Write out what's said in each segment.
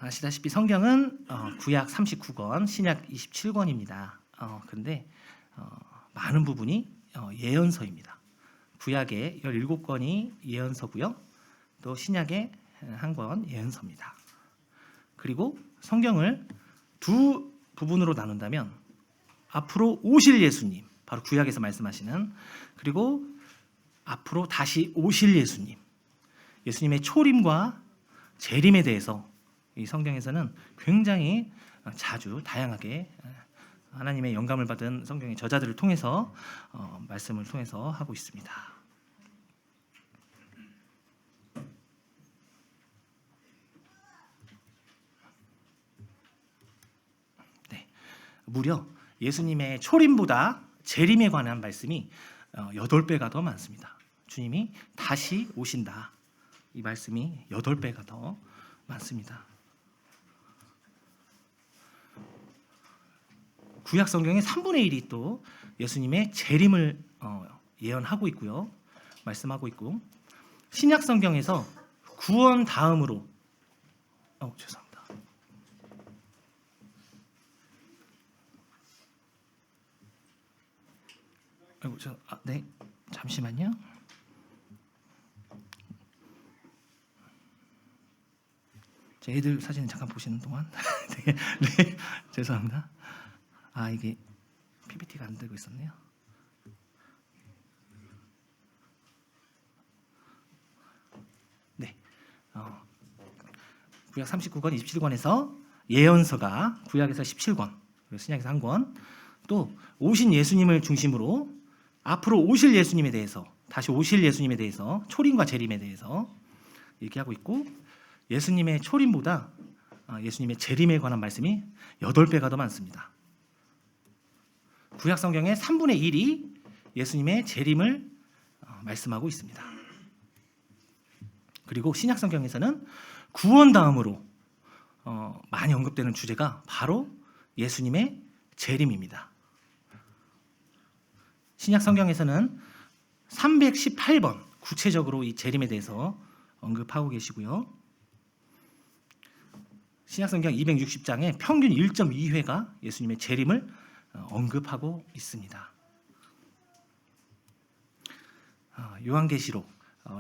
아시다시피 성경은 구약 39권, 신약 27권입니다. 근데 많은 부분이 예언서입니다. 구약의 17권이 예언서고요. 또 신약의 한 권 예언서입니다. 그리고 성경을 두 부분으로 나눈다면 앞으로 오실 예수님, 바로 구약에서 말씀하시는, 그리고 앞으로 다시 오실 예수님, 예수님의 초림과 재림에 대해서 이 성경에서는 굉장히 자주 다양하게 하나님의 영감을 받은 성경의 저자들을 통해서 말씀을 통해서 하고 있습니다. 네, 무려 예수님의 초림보다 재림에 관한 말씀이 8배가 더 많습니다. 주님이 다시 오신다, 이 말씀이 8배가 더 많습니다. 구약 성경의 3분의 1이 또 예수님의 재림을 예언하고 있고요, 말씀하고 있고, 신약 성경에서 구원 다음으로 죄송합니다. 네, 잠시만요. 제 애들 사진을 잠깐 보시는 동안 네, 죄송합니다. 이게 PPT가 안 되고 있었네요. 네, 구약 39권, 27권에서 예언서가 구약에서 17권, 그리고 신약에서 1권, 또 오신 예수님을 중심으로 앞으로 오실 예수님에 대해서, 다시 오실 예수님에 대해서, 초림과 재림에 대해서 얘기하고 있고, 예수님의 초림보다 예수님의 재림에 관한 말씀이 8배가 더 많습니다. 구약 성경의 3분의 1이 예수님의 재림을 말씀하고 있습니다. 그리고 신약 성경에서는 구원 다음으로 많이 언급되는 주제가 바로 예수님의 재림입니다. 신약 성경에서는 318번 구체적으로 이 재림에 대해서 언급하고 계시고요. 신약 성경 260장에 평균 1.2회가 예수님의 재림을 언급하고 있습니다. 요한계시록,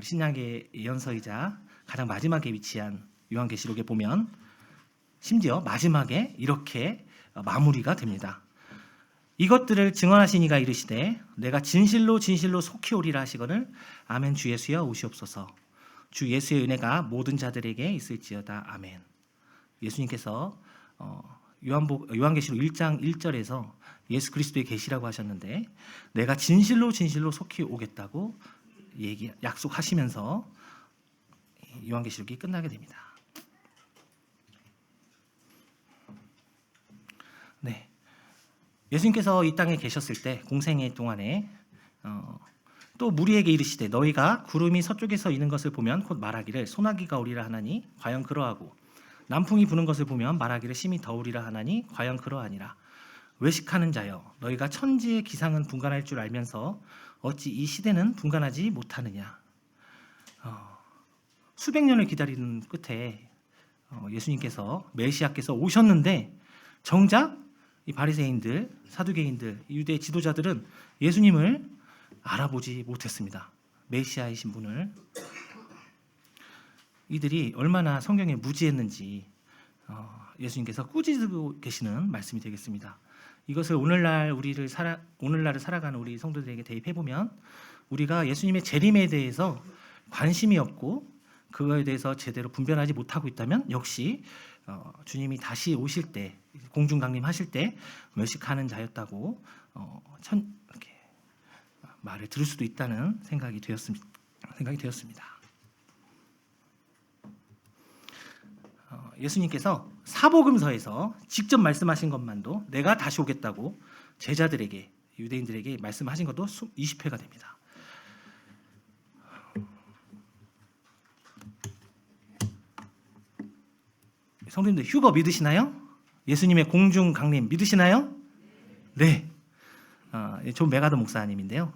신약의 예언서이자 가장 마지막에 위치한 요한계시록에 보면 심지어 마지막에 이렇게 마무리가 됩니다. 이것들을 증언하신 이가 이르시되 내가 진실로 진실로 속히 오리라 하시거늘 아멘. 주 예수여 오시옵소서. 주 예수의 은혜가 모든 자들에게 있을지어다. 아멘. 예수님께서 요한계시록 1장 1절에서 예수 그리스도의 계시라고 하셨는데 내가 진실로 진실로 속히 오겠다고 약속하시면서 요한계시록이 끝나게 됩니다. 네, 예수님께서 이 땅에 계셨을 때 공생애 동안에 또 무리에게 이르시되 너희가 구름이 서쪽에서 이는 것을 보면 곧 말하기를 소나기가 오리라 하나니 과연 그러하고 남풍이 부는 것을 보면 말하기를 심히 더우리라 하나니 과연 그러하니라. 외식하는 자여 너희가 천지의 기상은 분간할 줄 알면서 어찌 이 시대는 분간하지 못하느냐. 수백 년을 기다리는 끝에 예수님께서, 메시아께서 오셨는데 정작 이 바리새인들, 사두개인들, 유대 지도자들은 예수님을 알아보지 못했습니다. 메시아이신 분을. 이들이 얼마나 성경에 무지했는지 예수님께서 꾸짖고 계시는 말씀이 되겠습니다. 이것을 오늘날을 살아가는 우리 성도들에게 대입해 보면 우리가 예수님의 재림에 대해서 관심이 없고 그거에 대해서 제대로 분별하지 못하고 있다면 역시 주님이 다시 오실 때, 공중 강림하실 때 외식하는 자였다고 이렇게 말을 들을 수도 있다는 생각이 되었습니다. 예수님께서 사복음서에서 직접 말씀하신 것만도 내가 다시 오겠다고 제자들에게, 유대인들에게 말씀하신 것도 20회가 됩니다. 성도님들 휴거 믿으시나요? 예수님의 공중 강림 믿으시나요? 네. 존 메가더 목사님인데요.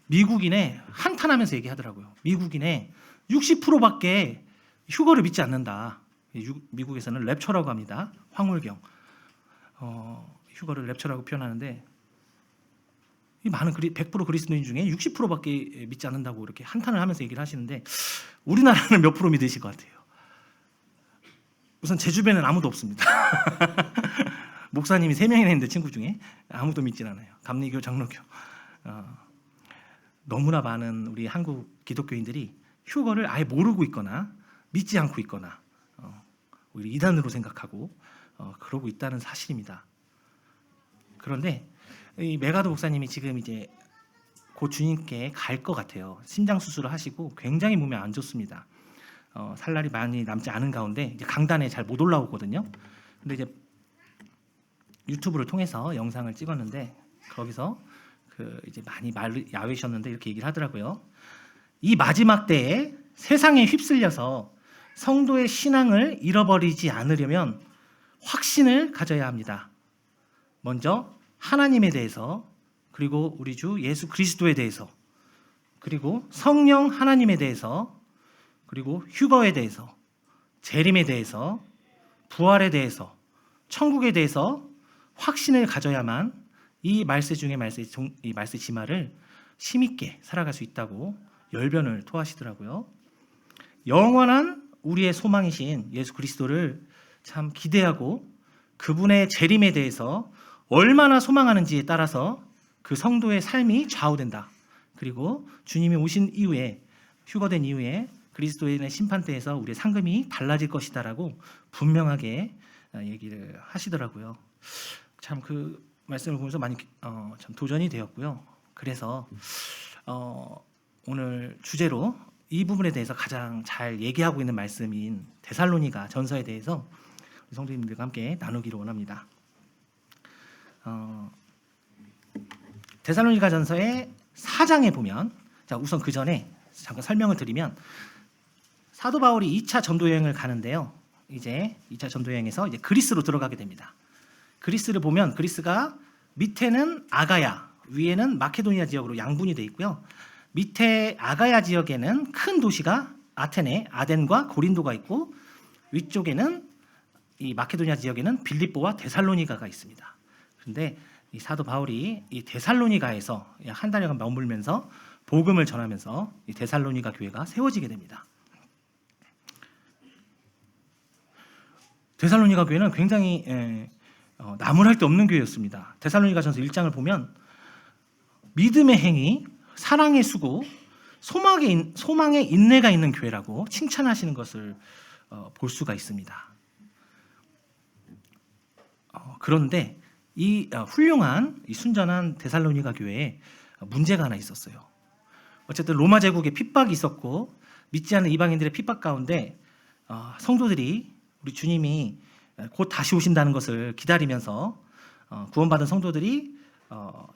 미국인의 한탄하면서 얘기하더라고요. 미국인의 60%밖에 휴거를 믿지 않는다. 미국에서는 랩처라고 합니다. 황홀경. 휴거를 랩처라고 표현하는데 이 많은 100% 그리스도인 중에 60%밖에 믿지 않는다고 이렇게 한탄을 하면서 얘기를 하시는데 우리나라는 몇 프로 믿으실 것 같아요? 우선 제 주변에는 아무도 없습니다. 목사님이 3명이나 있는데 친구 중에 아무도 믿질 않아요. 감리교, 장로교. 너무나 많은 우리 한국 기독교인들이 휴거를 아예 모르고 있거나 믿지 않고 있거나 오히려 이단으로 생각하고 그러고 있다는 사실입니다. 그런데 이 메가도 목사님이 지금 이제 곧 주님께 갈 것 같아요. 심장 수술을 하시고 굉장히 몸이 안 좋습니다. 살 날이 많이 남지 않은 가운데 이제 강단에 잘 못 올라오거든요. 근데 이제 유튜브를 통해서 영상을 찍었는데 거기서 이제 많이 야외셨는데 이렇게 얘기를 하더라고요. 이 마지막 때에 세상에 휩쓸려서 성도의 신앙을 잃어버리지 않으려면 확신을 가져야 합니다. 먼저 하나님에 대해서, 그리고 우리 주 예수 그리스도에 대해서, 그리고 성령 하나님에 대해서, 그리고 휴거에 대해서, 재림에 대해서, 부활에 대해서, 천국에 대해서 확신을 가져야만 이 말세 중에 이 말세 지마를 힘있게 살아갈 수 있다고 열변을 토하시더라고요. 영원한 우리의 소망이신 예수 그리스도를 참 기대하고 그분의 재림에 대해서 얼마나 소망하는지에 따라서 그 성도의 삶이 좌우된다. 그리고 주님이 오신 이후에, 휴거된 이후에 그리스도인의 심판대에서 우리의 상금이 달라질 것이다라고 분명하게 얘기를 하시더라고요. 참 그 말씀을 보면서 많이 참 도전이 되었고요. 그래서 오늘 주제로 이 부분에 대해서 가장 잘 얘기하고 있는 말씀인 데살로니가 전서에 대해서 성도님들과 함께 나누기를 원합니다. 데살로니가 전서의 4장에 보면, 자 우선 그 전에 잠깐 설명을 드리면 사도 바울이 2차 전도 여행을 가는데요. 이제 2차 전도 여행에서 이제 그리스로 들어가게 됩니다. 그리스를 보면 그리스가 밑에는 아가야, 위에는 마케도니아 지역으로 양분이 되어 있고요. 밑에 아가야 지역에는 큰 도시가 아테네, 아덴과 고린도가 있고 위쪽에는 이 마케도니아 지역에는 빌립보와 데살로니가가 있습니다. 그런데 이 사도 바울이 이 데살로니가에서 약 한 달여간 머물면서 복음을 전하면서 이 데살로니가 교회가 세워지게 됩니다. 데살로니가 교회는 굉장히 나무랄 데 없는 교회였습니다. 데살로니가전서 1장을 보면 믿음의 행위, 사랑의 수고, 소망의 인내가 있는 교회라고 칭찬하시는 것을 볼 수가 있습니다. 그런데 이 훌륭한 이 순전한 데살로니가 교회에 문제가 하나 있었어요. 어쨌든 로마 제국의 핍박이 있었고 믿지 않는 이방인들의 핍박 가운데 성도들이 우리 주님이 곧 다시 오신다는 것을 기다리면서 구원받은 성도들이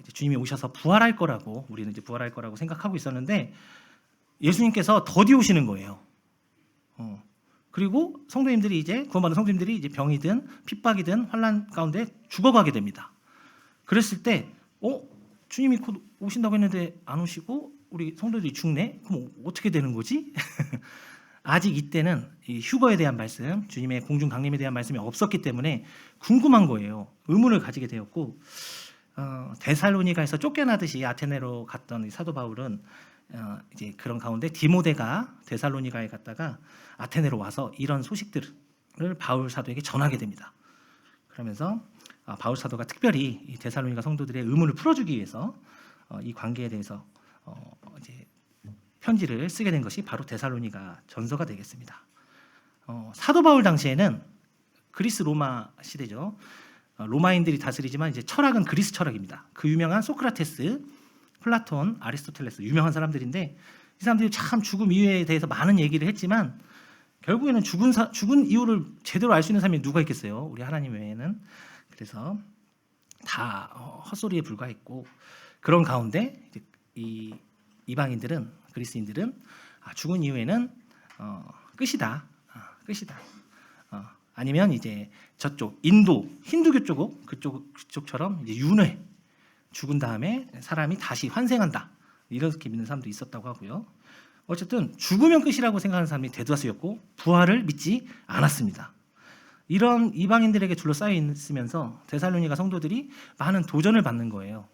이제 주님이 오셔서 부활할 거라고, 우리는 이제 부활할 거라고 생각하고 있었는데 예수님께서 더디 오시는 거예요. 그리고 성도님들이 이제 구원받은 성도님들이 이제 병이든 핍박이든 환난 가운데 죽어가게 됩니다. 그랬을 때 주님이 곧 오신다고 했는데 안 오시고 우리 성도들이 죽네? 그럼 어떻게 되는 거지? 아직 이때는 이 휴거에 대한 말씀, 주님의 공중 강림에 대한 말씀이 없었기 때문에 궁금한 거예요. 의문을 가지게 되었고 데살로니가에서 쫓겨나듯이 아테네로 갔던 이 사도 바울은 이제 그런 가운데 디모데가 데살로니가에 갔다가 아테네로 와서 이런 소식들을 바울 사도에게 전하게 됩니다. 그러면서 바울 사도가 특별히 이 데살로니가 성도들의 의문을 풀어주기 위해서 이 관계에 대해서 이제 편지를 쓰게 된 것이 바로 데살로니가 전서가 되겠습니다. 사도 바울 당시에는 그리스 로마 시대죠. 로마인들이 다스리지만 이제 철학은 그리스 철학입니다. 그 유명한 소크라테스, 플라톤, 아리스토텔레스 유명한 사람들인데 이 사람들이 참 죽음 이유에 대해서 많은 얘기를 했지만 결국에는 죽은 이유를 제대로 알 수 있는 사람이 누가 있겠어요? 우리 하나님 외에는. 그래서 다 헛소리에 불과했고 그런 가운데 이제 이 이방인들은, 그리스인들은 죽은 이후에는 끝이다. 아니면 이제 저쪽 인도 힌두교 그쪽처럼 이제 윤회, 죽은 다음에 사람이 다시 환생한다, 이렇게 믿는 사람도 있었다고 하고요. 어쨌든 죽으면 끝이라고 생각하는 사람이 대다수였고 부활을 믿지 않았습니다. 이런 이방인들에게 둘러싸여 있으면서 데살로니가 성도들이 많은 도전을 받는 거예요.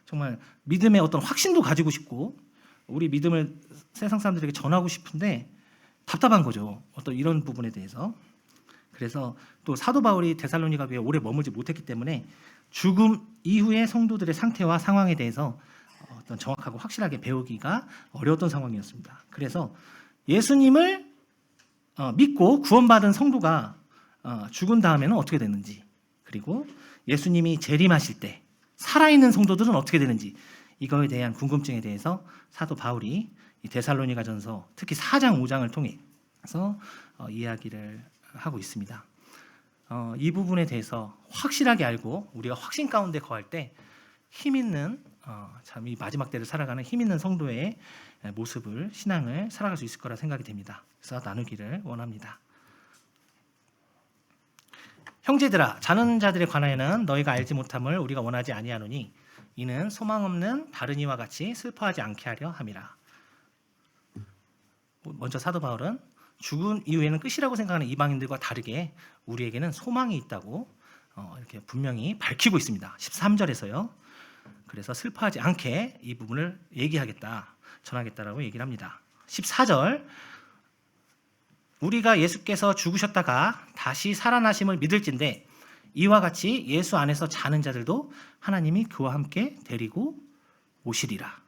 정말 믿음의 어떤 확신도 가지고 싶고 우리 믿음을 세상 사람들에게 전하고 싶은데 답답한 거죠. 어떤 이런 부분에 대해서. 그래서 또 사도 바울이 데살로니가 교회에 오래 머물지 못했기 때문에 죽음 이후의 성도들의 상태와 상황에 대해서 어떤 정확하고 확실하게 배우기가 어려웠던 상황이었습니다. 그래서 예수님을 믿고 구원받은 성도가 죽은 다음에는 어떻게 되는지, 그리고 예수님이 재림하실 때 살아있는 성도들은 어떻게 되는지, 이거에 대한 궁금증에 대해서 사도 바울이 이 데살로니가전서 특히 4장 5장을 통해서 이야기를 하고 있습니다. 이 부분에 대해서 확실하게 알고 우리가 확신 가운데 거할 때 힘 있는 참 이 마지막 때를 살아가는 힘 있는 성도의 모습을, 신앙을 살아갈 수 있을 거라 생각이 됩니다. 그래서 나누기를 원합니다. 형제들아, 자는 자들에 관하여는 너희가 알지 못함을 우리가 원하지 아니하노니 이는 소망 없는 다른 이와 같이 슬퍼하지 않게 하려 함이라. 먼저 사도 바울은 죽은 이후에는 끝이라고 생각하는 이방인들과 다르게 우리에게는 소망이 있다고 이렇게 분명히 밝히고 있습니다. 13절에서요. 그래서 슬퍼하지 않게 이 부분을 얘기하겠다, 전하겠다라고 얘기를 합니다. 14절, 우리가 예수께서 죽으셨다가 다시 살아나심을 믿을진대 이와 같이 예수 안에서 자는 자들도 하나님이 그와 함께 데리고 오시리라.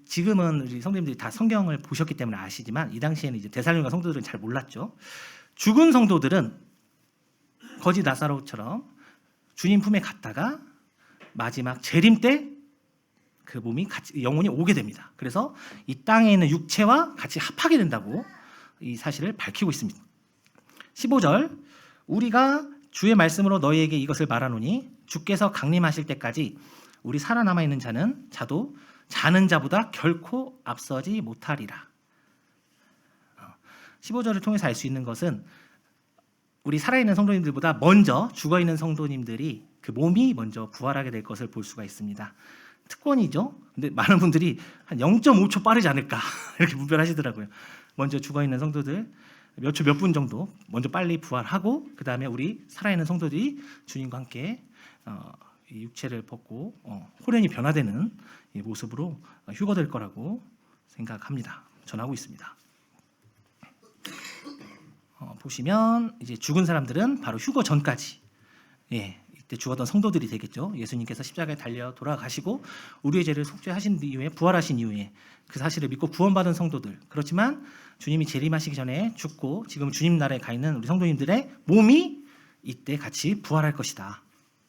지금은 우리 성도님들이 다 성경을 보셨기 때문에 아시지만 이 당시에는 이제 데살로니가 성도들은 잘 몰랐죠. 죽은 성도들은 거지 나사로처럼 주님 품에 갔다가 마지막 재림 때 그 몸이 같이, 영혼이 오게 됩니다. 그래서 이 땅에 있는 육체와 같이 합하게 된다고 이 사실을 밝히고 있습니다. 15절, 우리가 주의 말씀으로 너희에게 이것을 말하노니 주께서 강림하실 때까지 우리 살아남아 있는 자도 자는 자보다 결코 앞서지 못하리라. 15절을 통해서 알 수 있는 것은 우리 살아있는 성도님들보다 먼저 죽어있는 성도님들이 그 몸이 먼저 부활하게 될 것을 볼 수가 있습니다. 특권이죠. 근데 많은 분들이 한 0.5초 빠르지 않을까 이렇게 분별하시더라고요. 먼저 죽어있는 성도들 몇 초 몇 분 정도 먼저 빨리 부활하고 그 다음에 우리 살아있는 성도들이 주님과 함께 이 육체를 벗고 호련히 변화되는 이 모습으로 휴거될 거라고 생각합니다. 전하고 있습니다. 보시면 이제 죽은 사람들은 바로 휴거 전까지, 이때 죽었던 성도들이 되겠죠. 예수님께서 십자가에 달려 돌아가시고 우리의 죄를 속죄하신 이후에 부활하신 이후에 그 사실을 믿고 구원받은 성도들, 그렇지만 주님이 재림하시기 전에 죽고 지금 주님 나라에 가 있는 우리 성도님들의 몸이 이때 같이 부활할 것이다.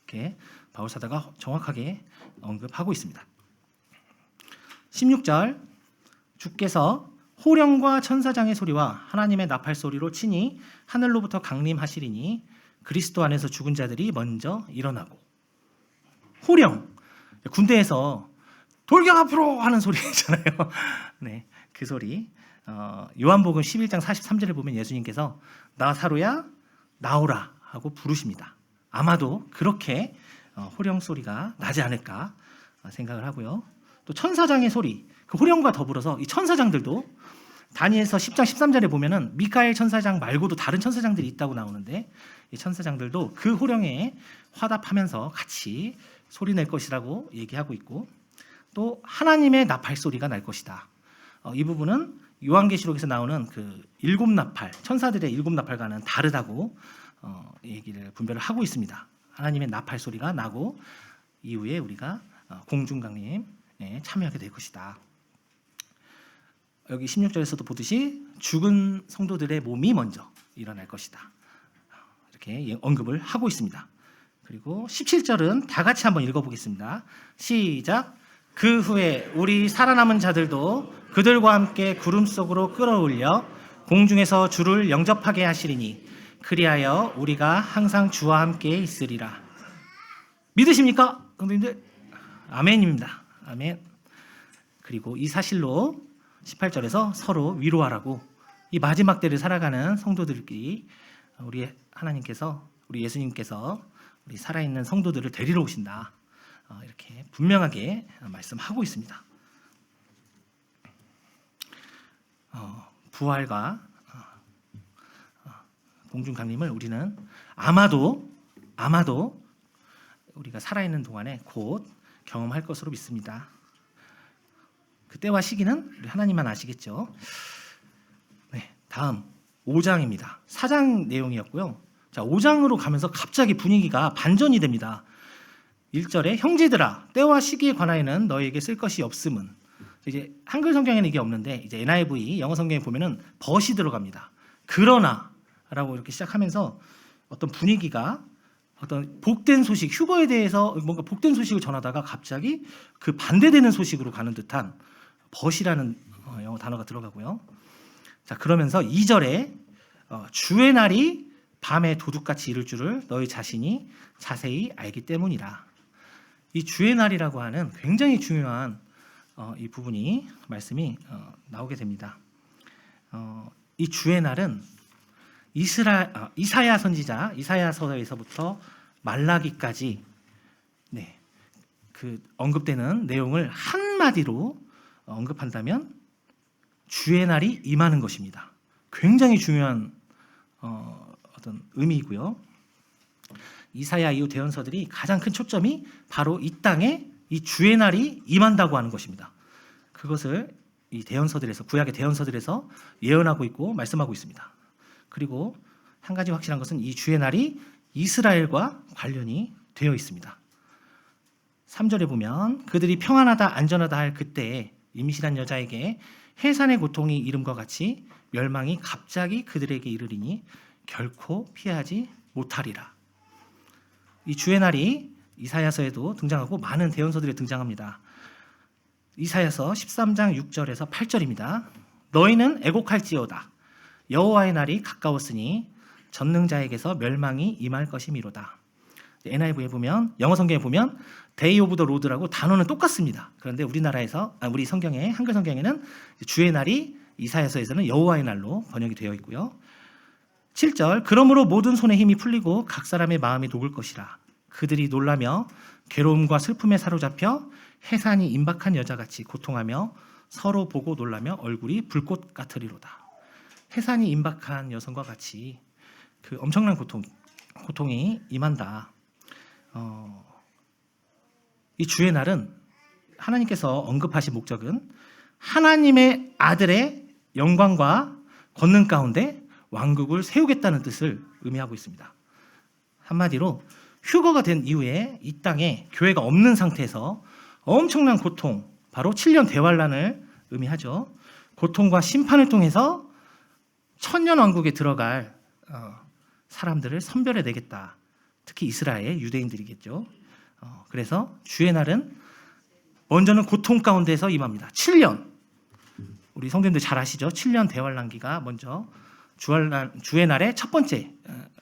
이렇게 바울 사도가 정확하게 언급하고 있습니다. 16절, 주께서 호령과 천사장의 소리와 하나님의 나팔 소리로 친히 하늘로부터 강림하시리니 그리스도 안에서 죽은 자들이 먼저 일어나고. 호령, 군대에서 돌격 앞으로 하는 소리 있잖아요. 네, 그 소리. 요한복음 11장 43절을 보면 예수님께서 나사로야 나오라 하고 부르십니다. 아마도 그렇게 호령 소리가 나지 않을까 생각을 하고요. 또 천사장의 소리, 그 호령과 더불어서 이 천사장들도 다니엘서 10장 13절에 보면은 미카엘 천사장 말고도 다른 천사장들이 있다고 나오는데 이 천사장들도 그 호령에 화답하면서 같이 소리 낼 것이라고 얘기하고 있고, 또 하나님의 나팔 소리가 날 것이다. 이 부분은 요한계시록에서 나오는 그 일곱 나팔, 천사들의 일곱 나팔과는 다르다고 얘기를 분별을 하고 있습니다. 하나님의 나팔 소리가 나고 이후에 우리가 공중강림에 참여하게 될 것이다. 여기 16절에서도 보듯이 죽은 성도들의 몸이 먼저 일어날 것이다. 이렇게 언급을 하고 있습니다. 그리고 17절은 다 같이 한번 읽어보겠습니다. 시작. 그 후에 우리 살아남은 자들도 그들과 함께 구름 속으로 끌어올려 공중에서 주를 영접하게 하시리니 그리하여 우리가 항상 주와 함께 있으리라. 믿으십니까? 성도님들? 아멘입니다. 아멘. 그리고 이 사실로 18절에서 서로 위로하라고, 이 마지막 때를 살아가는 성도들끼리 우리 하나님께서, 우리 예수님께서 우리 살아있는 성도들을 데리러 오신다. 이렇게 분명하게 말씀하고 있습니다. 부활과 공중 강림을 우리는 아마도 우리가 살아있는 동안에 곧 경험할 것으로 믿습니다. 그때와 시기는 우리 하나님만 아시겠죠. 네, 다음 5장입니다. 4장 내용이었고요. 자, 5장으로 가면서 갑자기 분위기가 반전이 됩니다. 1절에 형제들아 때와 시기에 관하여는 너에게 쓸 것이 없음은, 이제 한글 성경에는 이게 없는데 이제 NIV 영어 성경에 보면은 벗이 들어갑니다. 그러나라고 이렇게 시작하면서 어떤 분위기가 어떤 복된 소식, 휴거에 대해서 뭔가 복된 소식을 전하다가 갑자기 그 반대되는 소식으로 가는 듯한 벗이라는 영어 단어가 들어가고요. 자, 그러면서 2절에 주의 날이 밤에 도둑같이 이를 줄을 너희 자신이 자세히 알기 때문이라. 이 주의 날이라고 하는 굉장히 중요한 이 부분이 말씀이 나오게 됩니다. 이 주의 날은 이사야 선지자 이사야서에서부터 말라기까지 그 언급되는 내용을 한마디로 언급한다면 주의 날이 임하는 것입니다. 굉장히 중요한 어떤 의미이고요. 이사야 이후 대언서들이 가장 큰 초점이 바로 이 땅에 이 주의 날이 임한다고 하는 것입니다. 그것을 이 대언서들에서, 구약의 대언서들에서 예언하고 있고 말씀하고 있습니다. 그리고 한 가지 확실한 것은 이 주의 날이 이스라엘과 관련이 되어 있습니다. 3절에 보면 그들이 평안하다 안전하다 할 그때에 임신한 여자에게 해산의 고통이 이름과 같이 멸망이 갑자기 그들에게 이르리니 결코 피하지 못하리라. 이 주의 날이 이사야서에도 등장하고 많은 대언서들에 등장합니다. 이사야서 13장 6절에서 8절입니다. 너희는 애곡할지어다. 여호와의 날이 가까웠으니 전능자에게서 멸망이 임할 것이미로다. NIV에 보면, 영어 성경에 보면 Day of the Lord라고 단어는 똑같습니다. 그런데 우리 성경에, 한글 성경에는 주의 날이 이사야서에서는 여호와의 날로 번역이 되어 있고요. 7절 그러므로 모든 손에 힘이 풀리고 각 사람의 마음이 녹을 것이라. 그들이 놀라며 괴로움과 슬픔에 사로잡혀 해산이 임박한 여자같이 고통하며 서로 보고 놀라며 얼굴이 불꽃 같으리로다. 해산이 임박한 여성과 같이 그 엄청난 고통이 임한다. 이 주의 날은 하나님께서 언급하신 목적은 하나님의 아들의 영광과 권능 가운데 왕국을 세우겠다는 뜻을 의미하고 있습니다. 한마디로 휴거가 된 이후에 이 땅에 교회가 없는 상태에서 엄청난 고통, 바로 7년 대환란을 의미하죠. 고통과 심판을 통해서 천년 왕국에 들어갈 사람들을 선별해내겠다. 특히 이스라엘 유대인들이겠죠. 그래서 주의 날은 먼저는 고통 가운데서 임합니다. 7년. 우리 성도님들 잘 아시죠? 7년 대환란기가 먼저 주의 날의 첫 번째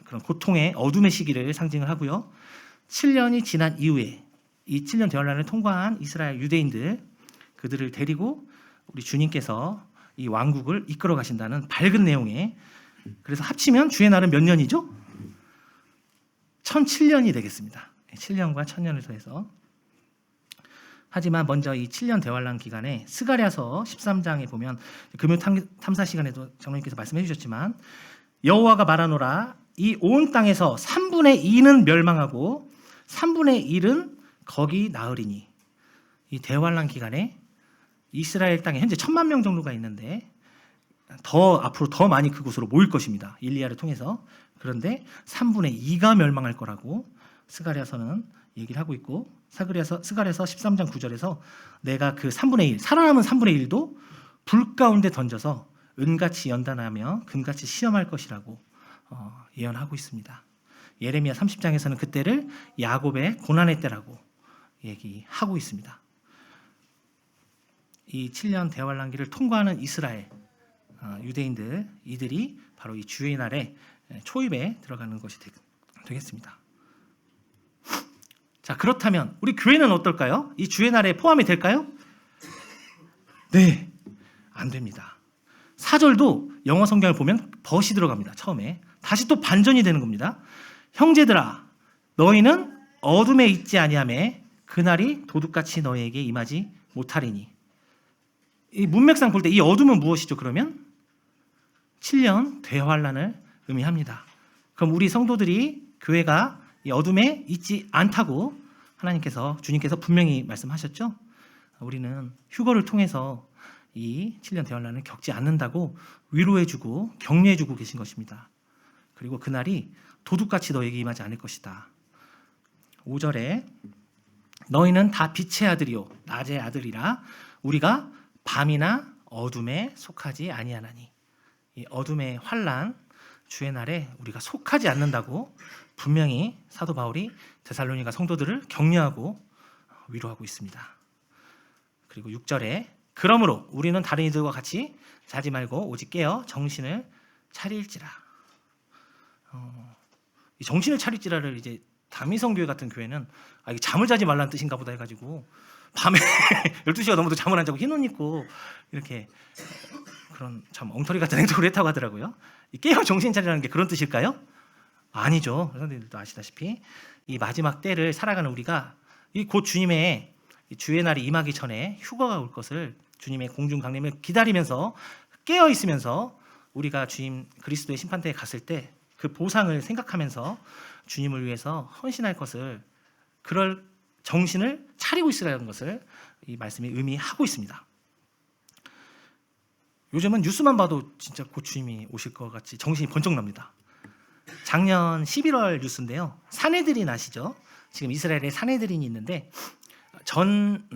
그런 고통의 어둠의 시기를 상징을 하고요. 7년이 지난 이후에 이 7년 대환란을 통과한 이스라엘 유대인들, 그들을 데리고 우리 주님께서 이 왕국을 이끌어 가신다는 밝은 내용에, 그래서 합치면 주의 날은 몇 년이죠? 1007년이 되겠습니다. 7년과 1000년을 더해서. 하지만 먼저 이 7년 대환란 기간에 스가랴서 13장에 보면, 금요 탐사 시간에도 장로님께서 말씀해 주셨지만, 여호와가 말하노라 이 온 땅에서 3분의 2는 멸망하고 3분의 1은 거기 나으리니. 이 대환란 기간에 이스라엘 땅에 현재 1000만 명 정도가 있는데 앞으로 더 많이 그곳으로 모일 것입니다. 일리야를 통해서. 그런데 3분의 2가 멸망할 거라고 스가랴서는 얘기를 하고 있고, 스가랴서 13장 9절에서 내가 그 3분의 1, 살아남은 3분의 1도 불 가운데 던져서 은같이 연단하며 금같이 시험할 것이라고 예언하고 있습니다. 예레미야 30장에서는 그때를 야곱의 고난의 때라고 얘기하고 있습니다. 이 7년 대환란기를 통과하는 이스라엘 유대인들, 이들이 바로 이 주의 날에 초입에 들어가는 것이 되겠습니다. 자, 그렇다면 우리 교회는 어떨까요? 이 주의 날에 포함이 될까요? 네, 안 됩니다. 4절도 영어 성경을 보면 벗이 들어갑니다. 처음에 다시 또 반전이 되는 겁니다. 형제들아 너희는 어둠에 있지 아니하매 그날이 도둑같이 너희에게 임하지 못하리니. 이 문맥상 볼 때 이 어둠은 무엇이죠? 그러면 7년 대환란을 의미합니다. 그럼 우리 성도들이 교회가 이 어둠에 있지 않다고 하나님께서 주님께서 분명히 말씀하셨죠. 우리는 휴거를 통해서 이 7년 대환란을 겪지 않는다고 위로해주고 격려해주고 계신 것입니다. 그리고 그날이 도둑같이 너에게 임하지 않을 것이다. 5절에 너희는 다 빛의 아들이요 낮의 아들이라 우리가 밤이나 어둠에 속하지 아니하나니. 이 어둠의 환난 주의 날에 우리가 속하지 않는다고 분명히 사도 바울이 데살로니가 성도들을 격려하고 위로하고 있습니다. 그리고 6절에 그러므로 우리는 다른 이들과 같이 자지 말고 오직 깨어 정신을 차릴지라. 이 정신을 차릴지라를 이제 다미성교회 같은 교회는 이게 잠을 자지 말라는 뜻인가 보다 해가지고 밤에 12시가 넘어도 잠을 안 자고 흰 옷 입고 이렇게 그런 참 엉터리 같은 행동을 했다고 하더라고요. 이 깨어 정신 차리라는 게 그런 뜻일까요? 아니죠. 선생님들도 아시다시피 이 마지막 때를 살아가는 우리가 이 곧 주님의 주의 날이 임하기 전에 휴거가 올 것을 주님의 공중 강림을 기다리면서 깨어 있으면서 우리가 주님 그리스도의 심판대에 갔을 때 그 보상을 생각하면서 주님을 위해서 헌신할 것을 그럴 정신을 차리고 있으라는 것을 이 말씀이 의미하고 있습니다. 요즘은 뉴스만 봐도 진짜 곧 주님이 오실 것 같이 정신이 번쩍 납니다. 작년 11월 뉴스인데요. 사내들인 아시죠? 지금 이스라엘에 사내들인이 있는데 전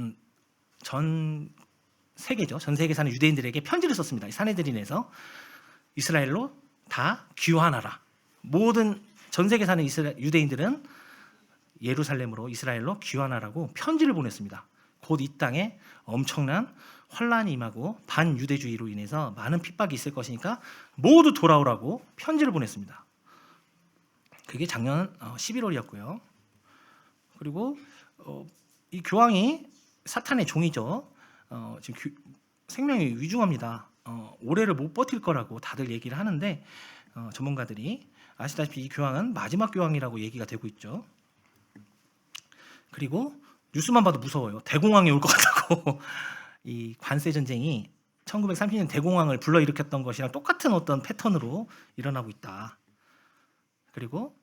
세계죠. 전 세계 사는 유대인들에게 편지를 썼습니다. 이 사내들인에서 이스라엘로 다 귀환하라. 모든 전 세계 사는 유대인들은 예루살렘으로 이스라엘로 귀환하라고 편지를 보냈습니다. 곧 이 땅에 엄청난 환란이 임하고 반유대주의로 인해서 많은 핍박이 있을 것이니까 모두 돌아오라고 편지를 보냈습니다. 그게 작년 11월이었고요. 그리고 이 교황이 사탄의 종이죠. 지금 생명이 위중합니다. 올해를 못 버틸 거라고 다들 얘기를 하는데 전문가들이 아시다시피 이 교황은 마지막 교황이라고 얘기가 되고 있죠. 그리고 뉴스만 봐도 무서워요. 대공황이 올 것 같다고. 이 관세 전쟁이 1930년 대공황을 불러일으켰던 것이랑 똑같은 어떤 패턴으로 일어나고 있다. 그리고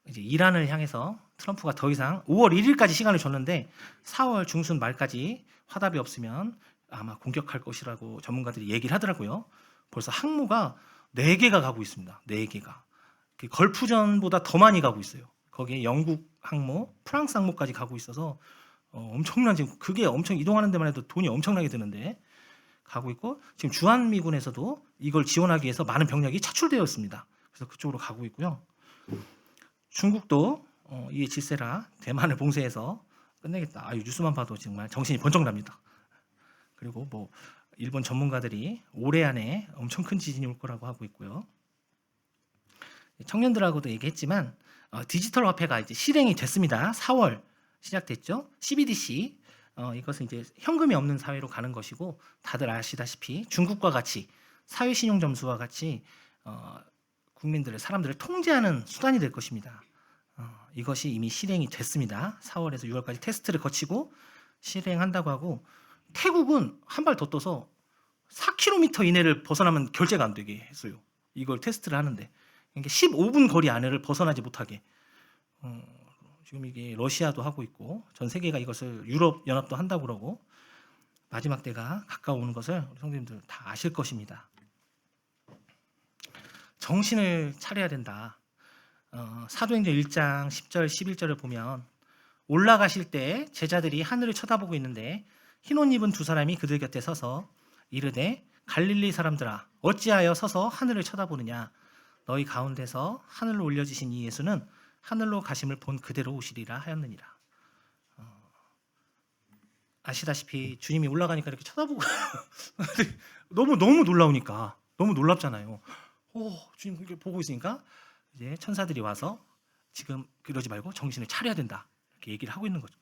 이제 이란을 향해서 트럼프가 더 이상 5월 1일까지 시간을 줬는데 4월 중순 말까지 화답이 없으면 아마 공격할 것이라고 전문가들이 얘기를 하더라고요. 벌써 항모가 4개가 가고 있습니다. 4개가. 걸프전보다 더 많이 가고 있어요. 거기에 영국 항모, 프랑스 항모까지 가고 있어서 엄청난 지금 그게 엄청 이동하는 데만 해도 돈이 엄청나게 드는데 가고 있고 지금 주한미군에서도 이걸 지원하기 위해서 많은 병력이 차출되어 있습니다. 그래서 그쪽으로 가고 있고요. 중국도 이에 질세라 대만을 봉쇄해서 끝내겠다. 뉴스만 봐도 정말 정신이 번쩍 납니다. 그리고 뭐 일본 전문가들이 올해 안에 엄청 큰 지진이 올 거라고 하고 있고요. 청년들하고도 얘기했지만 디지털 화폐가 이제 실행이 됐습니다. 4월 시작됐죠. CBDC 이것은 이제 현금이 없는 사회로 가는 것이고 다들 아시다시피 중국과 같이 사회 신용 점수와 같이 국민들을 사람들을 통제하는 수단이 될 것입니다. 이것이 이미 실행이 됐습니다. 4월에서 6월까지 테스트를 거치고 실행한다고 하고 태국은 한 발 더 떠서 4km 이내를 벗어나면 결제가 안 되게 했어요. 이걸 테스트를 하는데 그러니까 15분 거리 안에를 벗어나지 못하게 지금 이게 러시아도 하고 있고 전 세계가 이것을 유럽 연합도 한다고 그러고 마지막 때가 가까워오는 것을 우리 성도님들 다 아실 것입니다. 정신을 차려야 된다. 사도행전 1장 10절 11절을 보면 올라가실 때 제자들이 하늘을 쳐다보고 있는데 흰옷 입은 두 사람이 그들 곁에 서서 이르되 갈릴리 사람들아 어찌하여 서서 하늘을 쳐다보느냐 너희 가운데서 하늘로 올려지신 이 예수는 하늘로 가심을 본 그대로 오시리라 하였느니라. 아시다시피 주님이 올라가니까 이렇게 쳐다보고 너무 놀라우니까 너무 놀랍잖아요. 주님 이렇게 보고 있으니까 이제 천사들이 와서 지금 그러지 말고 정신을 차려야 된다 이렇게 얘기를 하고 있는 거죠.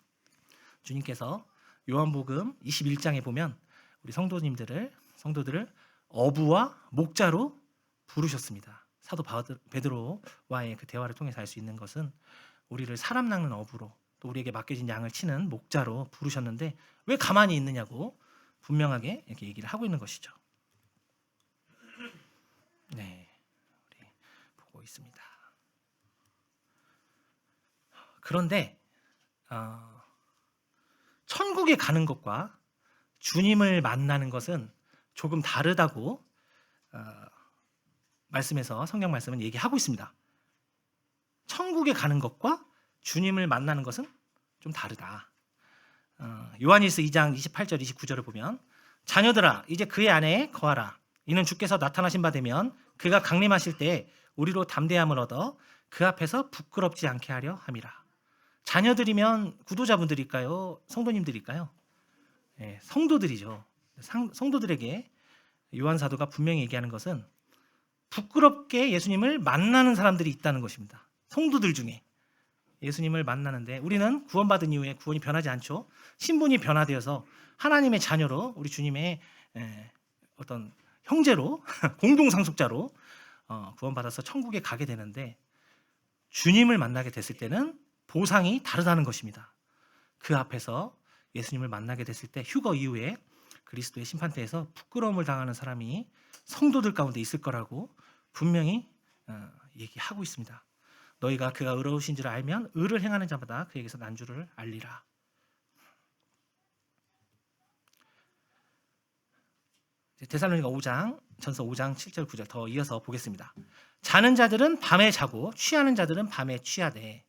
주님께서 요한복음 21장에 보면 우리 성도들을 어부와 목자로 부르셨습니다. 사도 베드로와의 그 대화를 통해서 알 수 있는 것은 우리를 사람 낚는 어부로 또 우리에게 맡겨진 양을 치는 목자로 부르셨는데 왜 가만히 있느냐고 분명하게 이렇게 얘기를 하고 있는 것이죠. 네, 있습니다. 그런데 천국에 가는 것과 주님을 만나는 것은 조금 다르다고 말씀에서 성경 말씀은 얘기하고 있습니다. 천국에 가는 것과 주님을 만나는 것은 좀 다르다. 요한일서 2장 28절 29절을 보면 자녀들아 이제 그의 안에 거하라. 이는 주께서 나타나신 바 되면 그가 강림하실 때 우리로 담대함을 얻어 그 앞에서 부끄럽지 않게 하려 함이라. 자녀들이면 구도자분들일까요? 성도님들일까요? 네, 성도들이죠. 성도들에게 요한 사도가 분명히 얘기하는 것은 부끄럽게 예수님을 만나는 사람들이 있다는 것입니다. 성도들 중에 예수님을 만나는데 우리는 구원받은 이후에 구원이 변하지 않죠. 신분이 변화되어서 하나님의 자녀로 우리 주님의 어떤 형제로 공동상속자로 구원받아서 천국에 가게 되는데 주님을 만나게 됐을 때는 보상이 다르다는 것입니다. 그 앞에서 예수님을 만나게 됐을 때 휴거 이후에 그리스도의 심판대에서 부끄러움을 당하는 사람이 성도들 가운데 있을 거라고 분명히 얘기하고 있습니다. 너희가 그가 의로우신 줄 알면 의를 행하는 자마다 그에게서 난주를 알리라. 데살로니가 5장 전서 5장 7절 9절 더 이어서 보겠습니다. 자는 자들은 밤에 자고 취하는 자들은 밤에 취하되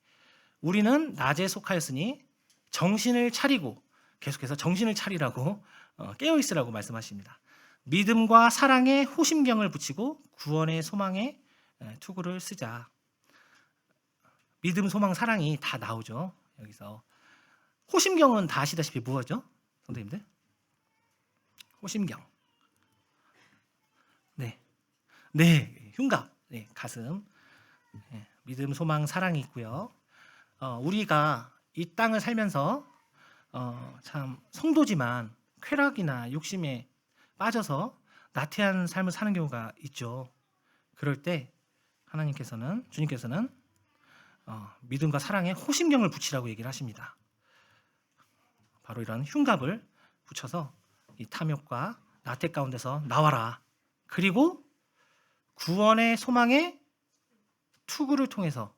우리는 낮에 속하였으니 정신을 차리고 계속해서 정신을 차리라고 깨어 있으라고 말씀하십니다. 믿음과 사랑에 호심경을 붙이고 구원의 소망에 투구를 쓰자. 믿음, 소망, 사랑이 다 나오죠. 여기서 호심경은 다 아시다시피 무엇이죠? 선생님들? 호심경. 네, 흉갑, 네, 가슴. 네, 믿음, 소망, 사랑이 있고요. 우리가 이 땅을 살면서 참 성도지만 쾌락이나 욕심에 빠져서 나태한 삶을 사는 경우가 있죠. 그럴 때 주님께서는 믿음과 사랑에 호심경을 붙이라고 얘기를 하십니다. 바로 이런 흉갑을 붙여서 이 탐욕과 나태 가운데서 나와라. 그리고 구원의 소망의 투구를 통해서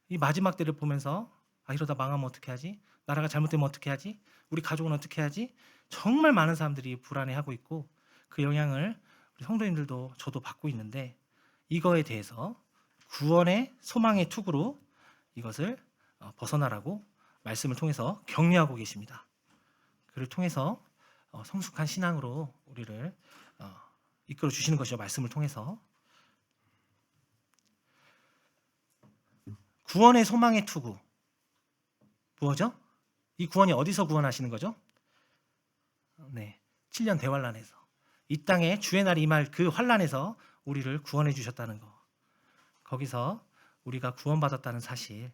이 마지막 때를 보면서 이러다 망하면 어떻게 하지? 나라가 잘못되면 어떻게 하지? 우리 가족은 어떻게 하지? 정말 많은 사람들이 불안해하고 있고 그 영향을 우리 성도님들도 저도 받고 있는데 이거에 대해서 구원의 소망의 투구로 이것을 벗어나라고 말씀을 통해서 격려하고 계십니다. 그를 통해서 성숙한 신앙으로 우리를 이끌어 주시는 것이죠. 말씀을 통해서. 구원의 소망의 투구 뭐죠? 이 구원이 어디서 구원하시는 거죠? 네, 7년 대환란에서 이 땅에 주의 날이 임할 그 환란에서 우리를 구원해 주셨다는 거. 거기서 우리가 구원받았다는 사실,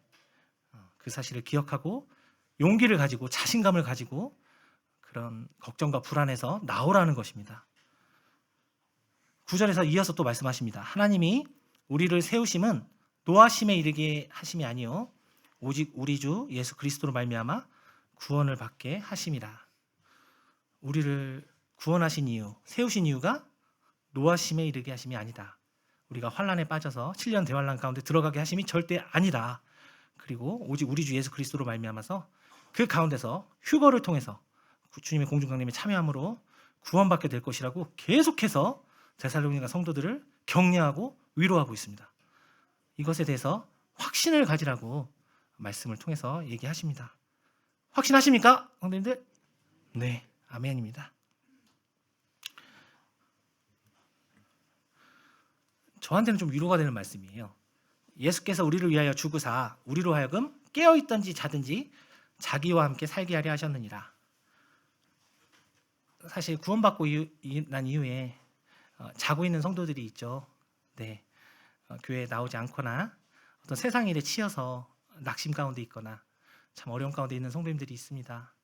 그 사실을 기억하고 용기를 가지고 자신감을 가지고 그런 걱정과 불안에서 나오라는 것입니다. 9절에서 이어서 또 말씀하십니다. 하나님이 우리를 세우심은 노하심에 이르게 하심이 아니요 오직 우리 주 예수 그리스도로 말미암아 구원을 받게 하심이라. 우리를 구원하신 이유, 세우신 이유가 노하심에 이르게 하심이 아니다. 우리가 환란에 빠져서 7년 대환란 가운데 들어가게 하심이 절대 아니다. 그리고 오직 우리 주 예수 그리스도로 말미암아서 그 가운데서 휴거를 통해서 주님의 공중강림에 참여함으로 구원받게 될 것이라고 계속해서 데살로니가 성도들을 격려하고 위로하고 있습니다. 이것에 대해서 확신을 가지라고 말씀을 통해서 얘기하십니다. 확신하십니까? 성도님들? 네, 아멘입니다. 저한테는 좀 위로가 되는 말씀이에요. 예수께서 우리를 위하여 죽으사 우리로 하여금 깨어있든지 자든지 자기와 함께 살게 하려 하셨느니라. 사실 구원받고 난 이후에 자고 있는 성도들이 있죠. 네, 교회에 나오지 않거나 어떤 세상 일에 치여서 낙심 가운데 있거나 참 어려움 가운데 있는 성도님들이 있습니다.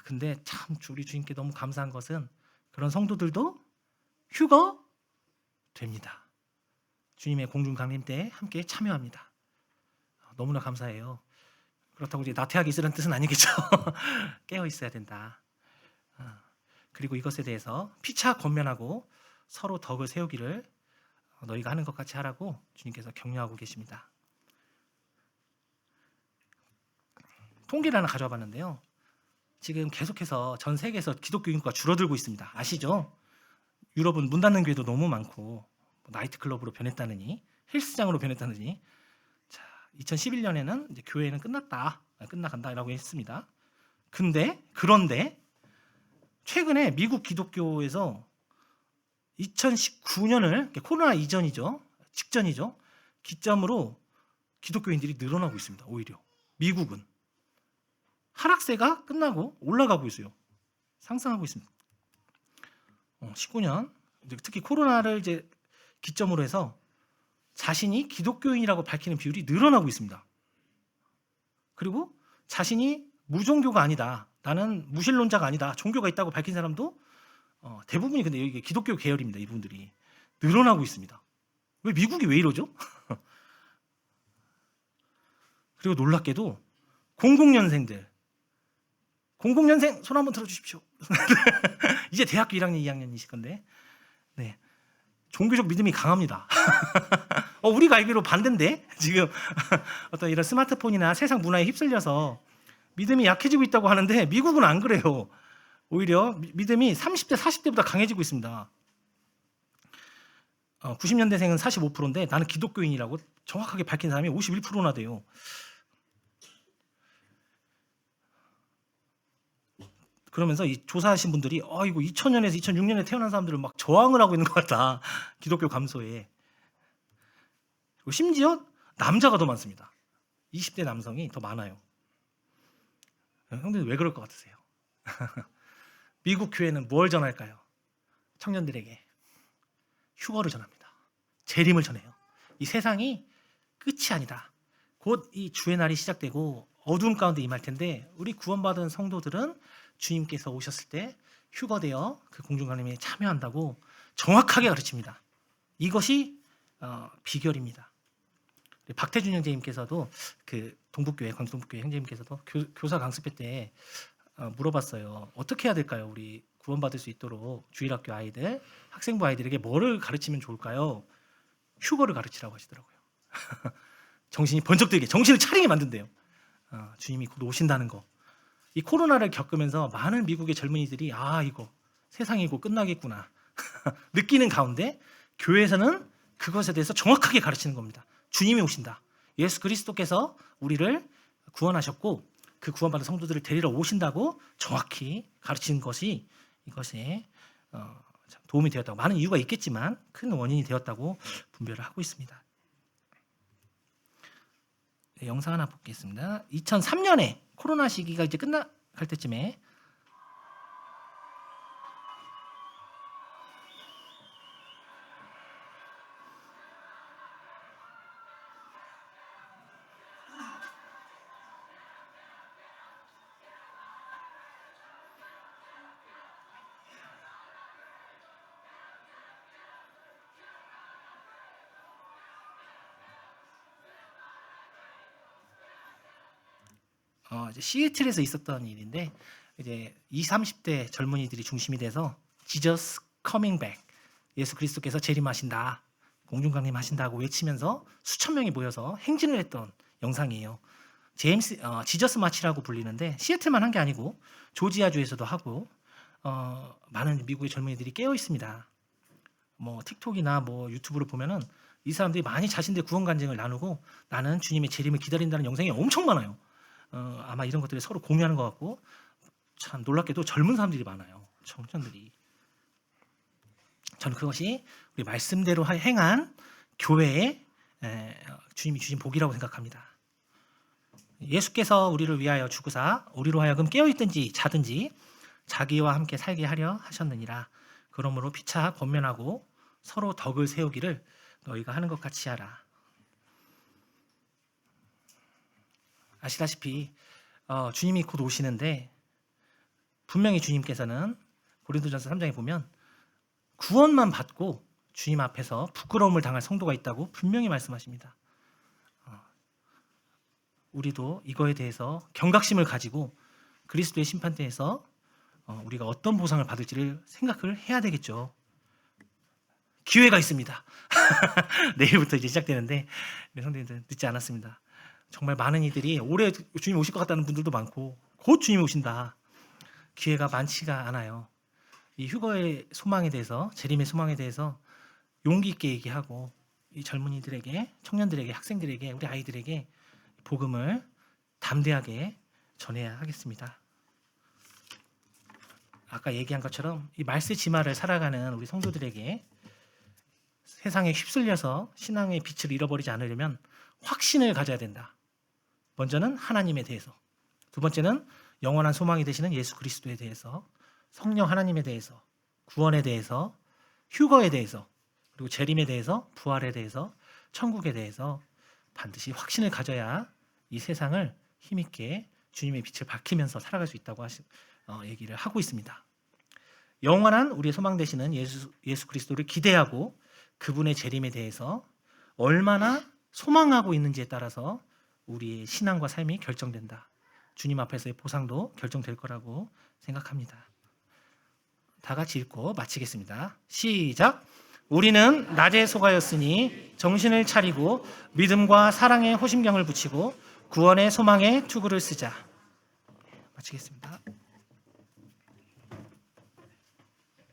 근데 참 우리 주님께 너무 감사한 것은 그런 성도들도 휴거 됩니다. 주님의 공중 강림 때 함께 참여합니다. 너무나 감사해요. 그렇다고 이제 나태하게 있으라는 뜻은 아니겠죠. 깨어 있어야 된다. 그리고 이것에 대해서 피차 권면하고 서로 덕을 세우기를 너희가 하는 것 같이 하라고 주님께서 격려하고 계십니다. 통계를 하나 가져와 봤는데요. 지금 계속해서 전 세계에서 기독교 인구가 줄어들고 있습니다. 아시죠? 유럽은 문 닫는 교회도 너무 많고 나이트클럽으로 변했다느니 헬스장으로 변했다느니. 자, 2011년에는 이제 교회는 끝나간다라고 했습니다. 그런데 최근에 미국 기독교에서 2019년을 코로나 직전이죠. 기점으로 기독교인들이 늘어나고 있습니다. 오히려 미국은 하락세가 끝나고 올라가고 있어요. 상승하고 있습니다. 19년 특히 코로나를 이제 기점으로 해서 자신이 기독교인이라고 밝히는 비율이 늘어나고 있습니다. 그리고 자신이 무종교가 아니다, 나는 무신론자가 아니다, 종교가 있다고 밝힌 사람도 대부분이 근데 여기 기독교 계열입니다. 이분들이 늘어나고 있습니다. 왜 미국이 왜 이러죠? 그리고 놀랍게도 00년생 손 한번 들어주십시오. 이제 대학교 1학년, 2학년이실 건데, 네, 종교적 믿음이 강합니다. 우리가 알기로 반대인데 지금 어떤 이런 스마트폰이나 세상 문화에 휩쓸려서 믿음이 약해지고 있다고 하는데 미국은 안 그래요. 오히려 믿음이 30대, 40대보다 강해지고 있습니다. 90년대생은 45%인데 나는 기독교인이라고 정확하게 밝힌 사람이 51%나 돼요. 그러면서 이 조사하신 분들이 이거 2000년에서 2006년에 태어난 사람들을 막 저항을 하고 있는 것 같다. 기독교 감소에. 그리고 심지어 남자가 더 많습니다. 20대 남성이 더 많아요. 형들 왜 그럴 것 같으세요? 미국 교회는 뭘 전할까요? 청년들에게 휴거를 전합니다. 재림을 전해요. 이 세상이 끝이 아니다. 곧 이 주의 날이 시작되고 어두움 가운데 임할 텐데 우리 구원받은 성도들은 주님께서 오셨을 때 휴거되어 그 공중강림에 참여한다고 정확하게 가르칩니다. 이것이 비결입니다. 박태준 형제님께서도 그 동북교회, 광주동북교회 형제님께서도 교사 강습회 때 물어봤어요. 어떻게 해야 될까요? 우리 구원받을 수 있도록 주일학교 아이들, 학생부 아이들에게 뭐를 가르치면 좋을까요? 휴거를 가르치라고 하시더라고요. 정신이 번쩍 들게, 정신을 차리게 만든대요. 주님이 곧 오신다는 거. 이 코로나를 겪으면서 많은 미국의 젊은이들이 이거 세상이 곧 끝나겠구나 느끼는 가운데 교회에서는 그것에 대해서 정확하게 가르치는 겁니다. 주님이 오신다. 예수 그리스도께서 우리를 구원하셨고 그 구원받은 성도들을 데리러 오신다고 정확히 가르치는 것이 이것에 도움이 되었다고, 많은 이유가 있겠지만 큰 원인이 되었다고 분별을 하고 있습니다. 네, 영상 하나 보겠습니다. 2003년에 코로나 시기가 이제 끝나갈 때쯤에 이제 시애틀에서 있었던 일인데 이제 20, 30대 젊은이들이 중심이 돼서 Jesus coming back, 예수 그리스도께서 재림하신다, 공중강림하신다고 외치면서 수천 명이 모여서 행진을 했던 영상이에요. 지저스 마치라고 불리는데 시애틀만 한 게 아니고 조지아주에서도 하고 많은 미국의 젊은이들이 깨어 있습니다. 뭐 틱톡이나 뭐 유튜브를 보면은 이 사람들이 많이 자신들의 구원 간증을 나누고 나는 주님의 재림을 기다린다는 영상이 엄청 많아요. 아마 이런 것들을 서로 공유하는 것 같고 참 놀랍게도 젊은 사람들이 많아요. 청년들이. 저는 그것이 우리 말씀대로 행한 교회의 주님이 주신 복이라고 생각합니다. 예수께서 우리를 위하여 죽으사 우리로 하여금 깨어있든지 자든지 자기와 함께 살게 하려 하셨느니라. 그러므로 피차 권면하고 서로 덕을 세우기를 너희가 하는 것 같이 하라. 아시다시피 주님이 곧 오시는데 분명히 주님께서는 고린도전서 3장에 보면 구원만 받고 주님 앞에서 부끄러움을 당할 성도가 있다고 분명히 말씀하십니다. 우리도 이거에 대해서 경각심을 가지고 그리스도의 심판대에서 우리가 어떤 보상을 받을지를 생각을 해야 되겠죠. 기회가 있습니다. 내일부터 이제 시작되는데 성도님들 늦지 않았습니다. 정말 많은 이들이 올해 주님 오실 것 같다는 분들도 많고 곧 주님 오신다. 기회가 많지가 않아요. 이 휴거의 소망에 대해서, 재림의 소망에 대해서 용기 있게 얘기하고 이 젊은이들에게, 청년들에게, 학생들에게, 우리 아이들에게 복음을 담대하게 전해야 하겠습니다. 아까 얘기한 것처럼 이 말세 지마를 살아가는 우리 성도들에게 세상에 휩쓸려서 신앙의 빛을 잃어버리지 않으려면 확신을 가져야 된다. 먼저는 하나님에 대해서, 두 번째는 영원한 소망이 되시는 예수 그리스도에 대해서, 성령 하나님에 대해서, 구원에 대해서, 휴거에 대해서, 그리고 재림에 대해서, 부활에 대해서, 천국에 대해서 반드시 확신을 가져야 이 세상을 힘있게 주님의 빛을 밝히면서 살아갈 수 있다고 얘기를 하고 있습니다. 영원한 우리의 소망 되시는 예수 그리스도를 기대하고 그분의 재림에 대해서 얼마나 소망하고 있는지에 따라서 우리의 신앙과 삶이 결정된다. 주님 앞에서의 보상도 결정될 거라고 생각합니다. 다 같이 읽고 마치겠습니다. 시작! 우리는 낮에 속하였으니 정신을 차리고 믿음과 사랑의 호심경을 붙이고 구원의 소망의 투구를 쓰자. 마치겠습니다.